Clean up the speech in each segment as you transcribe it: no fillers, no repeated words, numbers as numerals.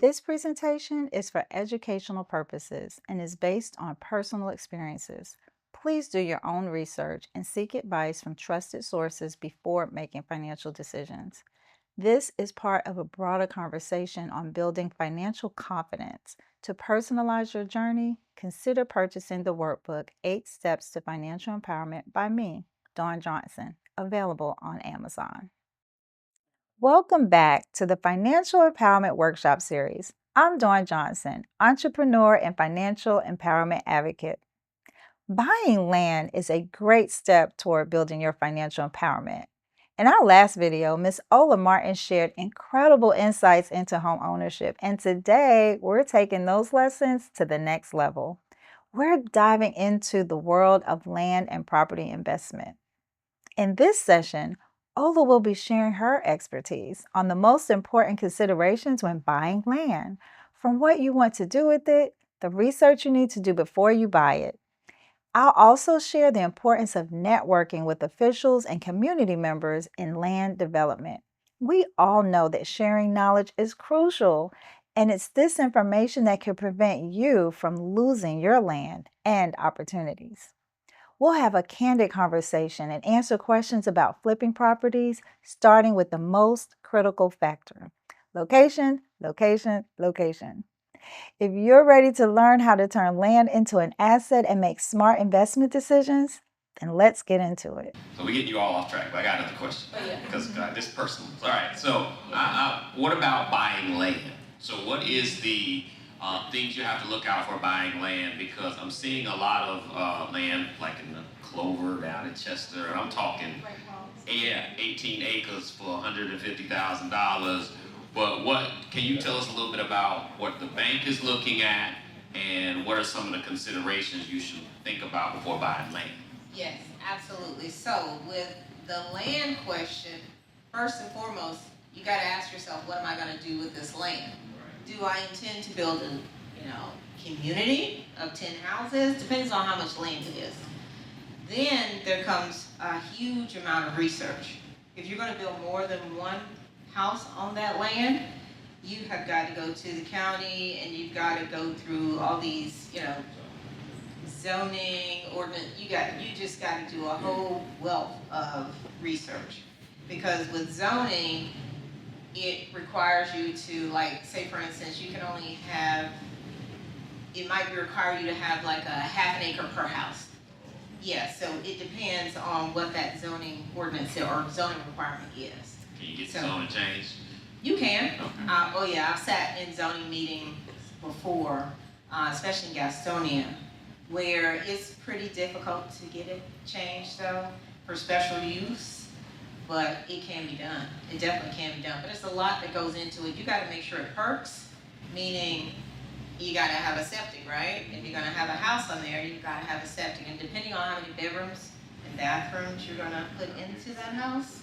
This presentation is for educational purposes and is based on personal experiences. Please do your own research and seek advice from trusted sources before making financial decisions. This is part of a broader conversation on building financial confidence. To personalize your journey, consider purchasing the workbook 8 Steps to Financial Empowerment by me, Dawn Johnson, available on Amazon. Welcome back to the Financial Empowerment Workshop Series. I'm Dawn Johnson, entrepreneur and financial empowerment advocate. Buying land is a great step toward building your financial empowerment. In our last video, Ms. Ola Martin shared incredible insights into home ownership, and today we're taking those lessons to the next level. We're diving into the world of land and property investment. In this session, Ola will be sharing her expertise on the most important considerations when buying land, from what you want to do with it, the research you need to do before you buy it. I'll also share the importance of networking with officials and community members in land development. We all know that sharing knowledge is crucial, and it's this information that can prevent you from losing your land and opportunities. We'll have a candid conversation and answer questions about flipping properties, starting with the most critical factor: location, location, location. If you're ready to learn how to turn land into an asset and make smart investment decisions, then let's get into it. So we're getting you all off track, but I got another question. Oh, yeah. Because this is personal. All right, so what about buying land? So what is the things you have to look out for buying land? Because I'm seeing a lot of land, like in the Clover down in Chester. I'm talking, yeah, 18 acres for $150,000. But what can you tell us a little bit about what the bank is looking at, and what are some of the considerations you should think about before buying land? Yes, absolutely. So with the land question, first and foremost, you got to ask yourself, what am I going to do with this land? Do I intend to build a community of 10 houses? Depends on how much land it is. Then there comes a huge amount of research. If you're going to build more than one house on that land, you have got to go to the county and you've got to go through all these, zoning ordinance. You just got to do a whole wealth of research, because with zoning, it requires you to, like, say for instance, you can only have, it might require you to have like a half an acre per house. Yeah, so it depends on what that zoning ordinance or zoning requirement is. Can you get the zoning changed? You can. Okay. Oh yeah, I've sat in zoning meetings before, especially in Gastonia, where it's pretty difficult to get it changed though for special use, but it can be done. It definitely can be done, but it's a lot that goes into it. You got to make sure it perks, meaning you got to have a septic, right? If you're going to have a house on there, you got to have a septic, and depending on how many bedrooms and bathrooms you're going to put into that house,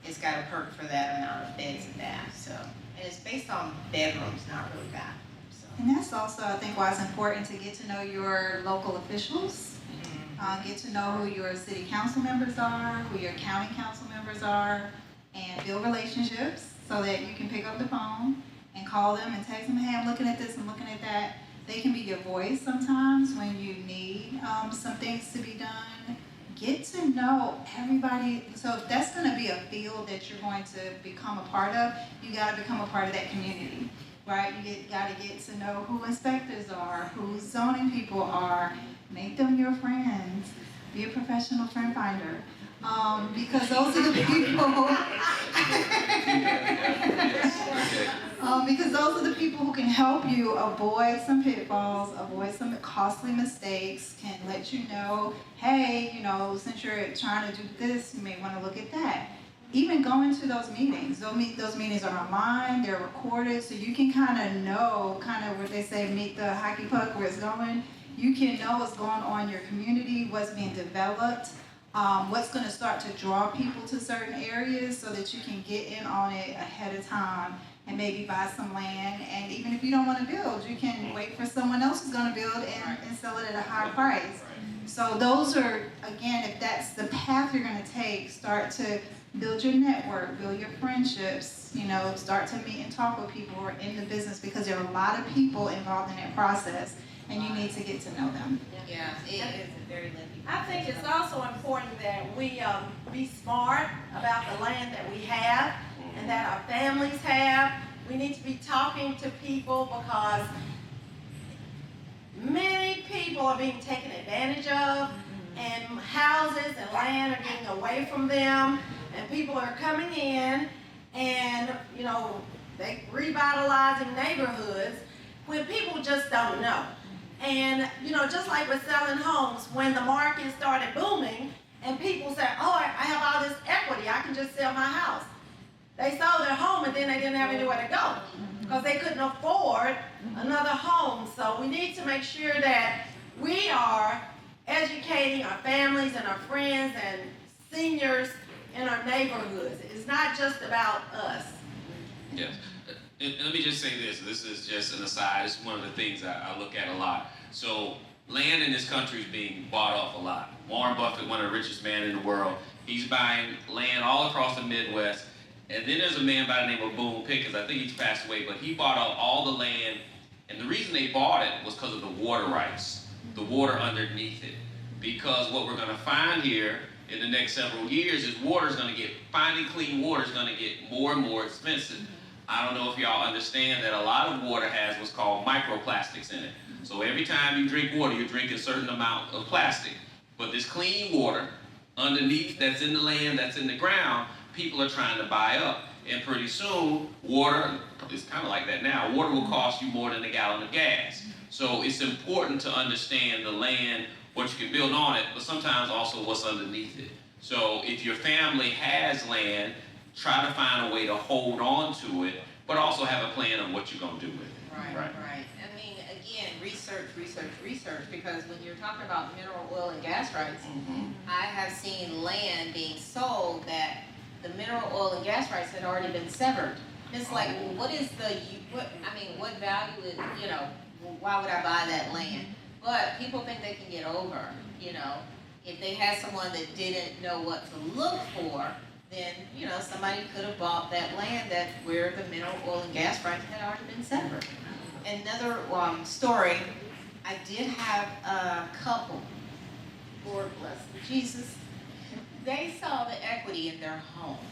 it's got to perk for that amount of beds and baths. So, and it's based on bedrooms, not really bathrooms. So. And that's also, I think, why it's important to get to know your local officials, get to know who your city council members are, who your county council members are, and build relationships so that you can pick up the phone and call them and text them, hey, I'm looking at this, I'm looking at that. They can be your voice sometimes when you need some things to be done. Get to know everybody. So if that's going to be a field that you're going to become a part of, you got to become a part of that community, right? You got to get to know who inspectors are, who zoning people are. Make them your friends. Be a professional friend finder. Because those are the people because those are the people who can help you avoid some pitfalls, avoid some costly mistakes, can let you know, hey, since you're trying to do this, you may want to look at that. Even going to those meetings. Those meetings are online, they're recorded, so you can kind of know, what they say, meet the hockey puck where it's going. You can know what's going on in your community, what's being developed, what's going to start to draw people to certain areas so that you can get in on it ahead of time and maybe buy some land. And even if you don't want to build, you can wait for someone else who's going to build and sell it at a high price. So those are, again, if that's the path you're gonna take, start to build your network, build your friendships, start to meet and talk with people who are in the business, because there are a lot of people involved in that process, and you need to get to know them. Yeah, it is a very lengthy. I think it's also important that we be smart about the land that we have and that our families have. We need to be talking to people, because many people are being taken advantage of, and houses and land are getting away from them, and people are coming in and, they revitalizing neighborhoods when people just don't know. And, just like with selling homes, when the market started booming and people said, oh, I have all this equity, I can just sell my house. They sold their home and then they didn't have anywhere to go because they couldn't afford another home. So we need to make sure that we are educating our families and our friends and seniors in our neighborhoods. It's not just about us. Yes. And let me just say this. This is just an aside. It's one of the things I look at a lot. So land in this country is being bought off a lot. Warren Buffett, one of the richest men in the world, he's buying land all across the Midwest. And then there's a man by the name of Boone Pickens. I think he's passed away, but he bought up all the land. And the reason they bought it was because of the water rights, the water underneath it. Because what we're going to find here in the next several years is finding clean water is going to get more and more expensive. I don't know if y'all understand that a lot of water has what's called microplastics in it. So every time you drink water, you drink a certain amount of plastic. But this clean water underneath, that's in the land, that's in the ground, people are trying to buy up. And pretty soon, water, it's kind of like that now, water will cost you more than a gallon of gas. So it's important to understand the land, what you can build on it, but sometimes also what's underneath it. So if your family has land, try to find a way to hold on to it, but also have a plan of what you're going to do with it. Right. I mean, again, research, because when you're talking about mineral oil and gas rights, I have seen land being sold that the mineral oil and gas rights had already been severed. It's like, what value is, why would I buy that land? But people think they can get over, if they had someone that didn't know what to look for, then, somebody could have bought that land where the mineral oil and gas rights had already been severed. Another story, I did have a couple, Lord bless them, Jesus, they saw the equity in their home,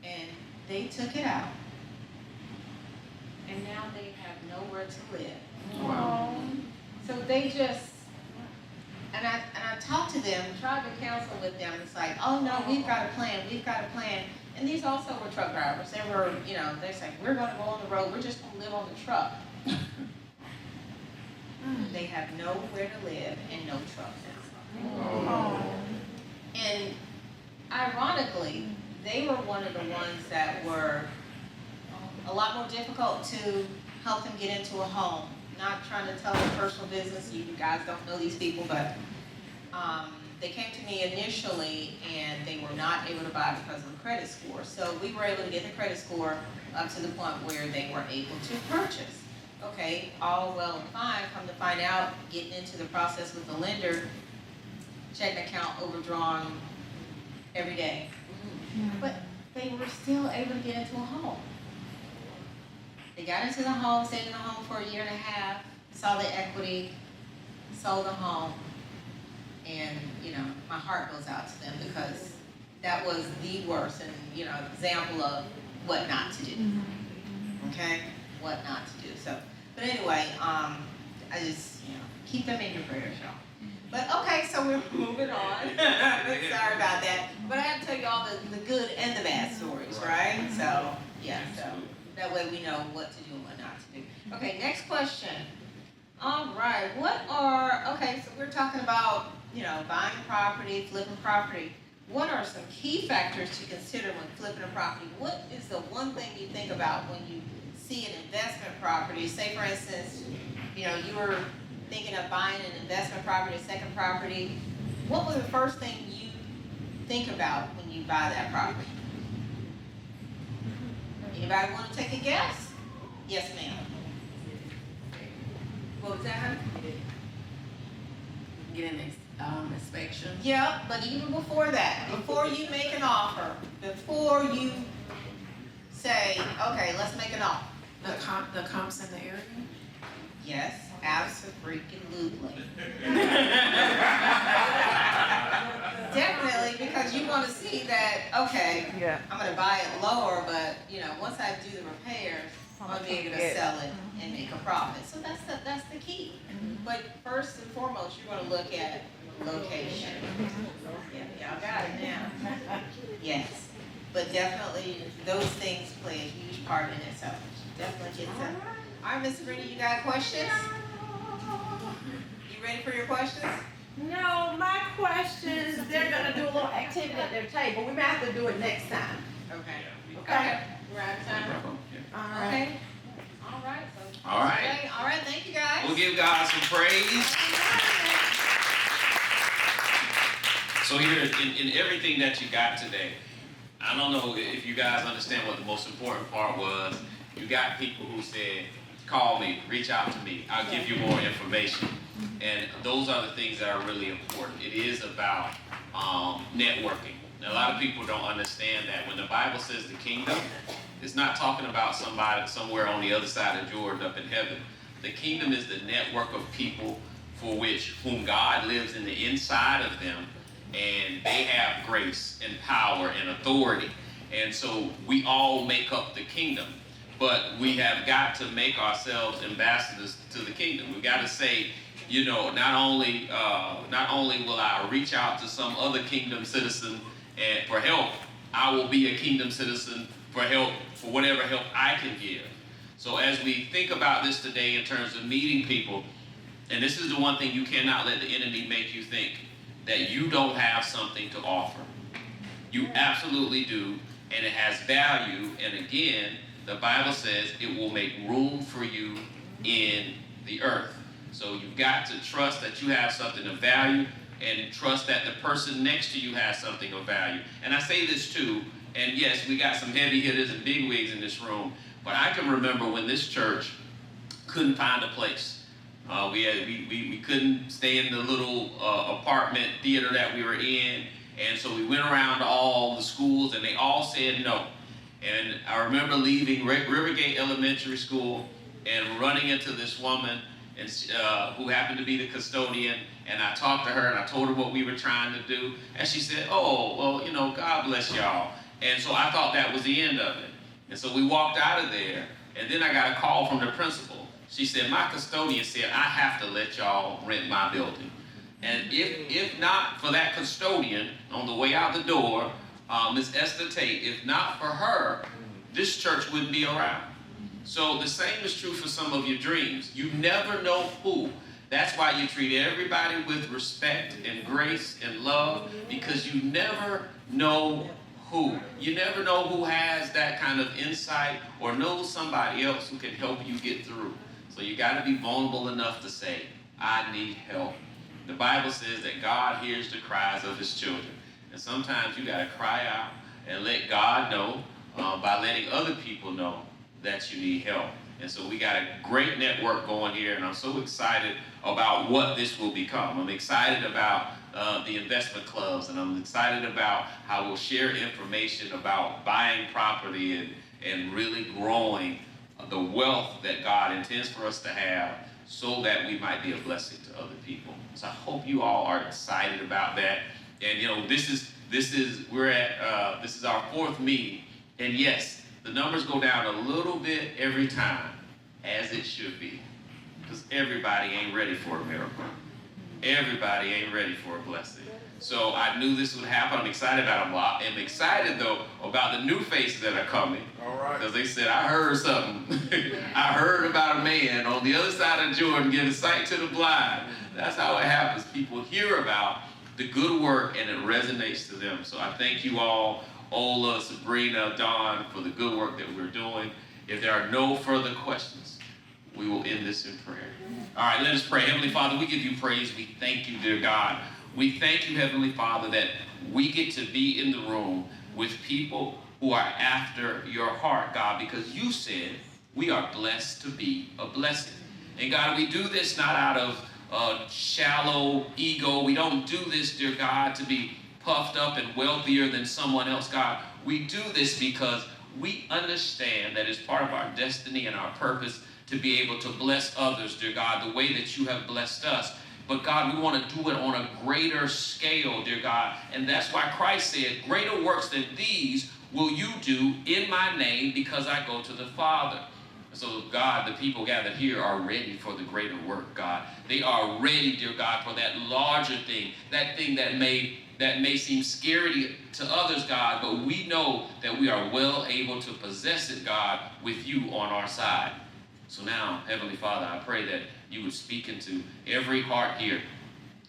and they took it out, and now they have nowhere to live. Wow. So they just, and I talked to them, tried to counsel with them. It's like, oh no, we've got a plan. And these also were truck drivers. They were, they say, we're going to go on the road. We're just going to live on the truck. They have nowhere to live and no truck now. And ironically, they were one of the ones that were a lot more difficult to help them get into a home. Not trying to tell their personal business. You guys don't know these people, but they came to me initially and they were not able to buy because of the credit score. So we were able to get the credit score up to the point where they were able to purchase. Okay, all well and fine. Come to find out, getting into the process with the lender, checking account overdrawn every day. But they were still able to get into a home. They got into the home, stayed in the home for a year and a half, saw the equity, sold the home, and, my heart goes out to them because that was the worst and, example of what not to do. Okay? What not to do. So, but anyway, I just, keep them in your prayers, y'all. But okay, so we're moving on. Sorry about that. But I have to tell you all the good and the bad stories, right? So, yeah, so that way we know what to do and what not to do. Okay, next question. All right, so we're talking about, buying property, flipping property. What are some key factors to consider when flipping a property? What is the one thing you think about when you see an investment property? Say, for instance, you were thinking of buying an investment property, a second property. What was the first thing you think about when you buy that property? Anybody want to take a guess? Yes, ma'am. What was that? Get an inspection. Yeah, but even before that, before you make an offer, before you say, okay, let's make an offer. The comps in the area? Yes, absolutely. Definitely, because you want to see that, okay, Yeah. I'm going to buy it lower, but, once I do the repairs, I'm going to be able to sell it and make a profit. So that's the key. But first and foremost, you're going to look at location. Yeah, y'all got it now. Yes, but definitely those things play a huge part in it. So definitely get that. All right, Miss Sabrina, you got questions? You ready for your questions? No, my questions, they're gonna do a little activity at their table. We might have to do it next time. Okay. Okay? We're out of time. All Okay. right. All right. So, All right. okay. All right. Thank you, guys. We'll give God some praise. So here, in everything that you got today, I don't know if you guys understand what the most important part was. You got people who said, call me, reach out to me, I'll give you more information. And those are the things that are really important. It is about networking. Now, a lot of people don't understand that when the Bible says the kingdom, it's not talking about somebody somewhere on the other side of Jordan up in heaven. The kingdom is the network of people for whom God lives in the inside of them, and they have grace and power and authority. And so we all make up the kingdom. But we have got to make ourselves ambassadors to the kingdom. We've got to say, not only will I reach out to some other kingdom citizen for help, I will be a kingdom citizen for help, for whatever help I can give. So as we think about this today in terms of meeting people, and this is the one thing you cannot let the enemy make you think, that you don't have something to offer. You absolutely do, and it has value, and again, the Bible says it will make room for you in the earth. So you've got to trust that you have something of value and trust that the person next to you has something of value. And I say this too, and yes, we got some heavy hitters and big wigs in this room, but I can remember when this church couldn't find a place. We couldn't stay in the little apartment theater that we were in, and so we went around to all the schools and they all said no. And I remember leaving Rivergate Elementary School and running into this woman who happened to be the custodian. And I talked to her and I told her what we were trying to do. And she said, oh, well, God bless y'all. And so I thought that was the end of it. And so we walked out of there. And then I got a call from the principal. She said, my custodian said, I have to let y'all rent my building. And if not for that custodian on the way out the door, Miss Esther Tate, if not for her, this church wouldn't be around. So the same is true for some of your dreams. You never know who. That's why you treat everybody with respect and grace and love, because you never know who. You never know who has that kind of insight or knows somebody else who can help you get through. So you got to be vulnerable enough to say, I need help. The Bible says that God hears the cries of his children. And sometimes you got to cry out and let God know by letting other people know that you need help. And so we got a great network going here, and I'm so excited about what this will become. I'm excited about the investment clubs, and I'm excited about how we'll share information about buying property and really growing the wealth that God intends for us to have so that we might be a blessing to other people. So I hope you all are excited about that. And this is our fourth meeting, and yes, the numbers go down a little bit every time, as it should be, because everybody ain't ready for a miracle. Everybody ain't ready for a blessing. So I knew this would happen. I'm excited about them. I'm excited though about the new faces that are coming. All right. Because they said, I heard something. I heard about a man on the other side of Jordan giving sight to the blind. That's how it happens. People hear about the good work and it resonates to them. So I thank you all, Ola, Sabrina, Dawn, for the good work that we're doing. If there are no further questions, we will end this in prayer. All right, let us pray. Heavenly Father, we give you praise. We thank you, dear God. We thank you, Heavenly Father, that we get to be in the room with people who are after your heart, God, because you said we are blessed to be a blessing. And God, we do this not out of shallow ego. We don't do this, dear God, to be puffed up and wealthier than someone else, God. We do this because we understand that it's part of our destiny and our purpose to be able to bless others, dear God, the way that you have blessed us. But God, we want to do it on a greater scale, dear God. And that's why Christ said, greater works than these will you do in my name because I go to the Father. So, God, the people gathered here are ready for the greater work, God. They are ready, dear God, for that larger thing, that thing that may seem scary to others, God, but we know that we are well able to possess it, God, with you on our side. So now, Heavenly Father, I pray that you would speak into every heart here,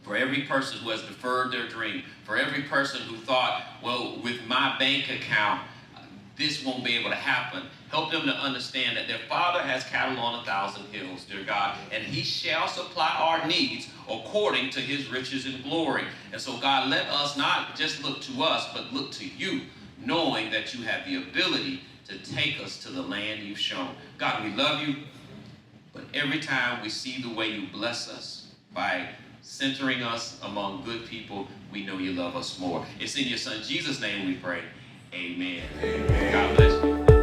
for every person who has deferred their dream, for every person who thought, well, with my bank account, this won't be able to happen. Help them to understand that their Father has cattle on 1,000 hills, dear God, and he shall supply our needs according to his riches and glory. And so, God, let us not just look to us, but look to you, knowing that you have the ability to take us to the land you've shown. God, we love you, but every time we see the way you bless us by centering us among good people, we know you love us more. It's in your Son Jesus' name we pray. Amen. Amen. God bless you.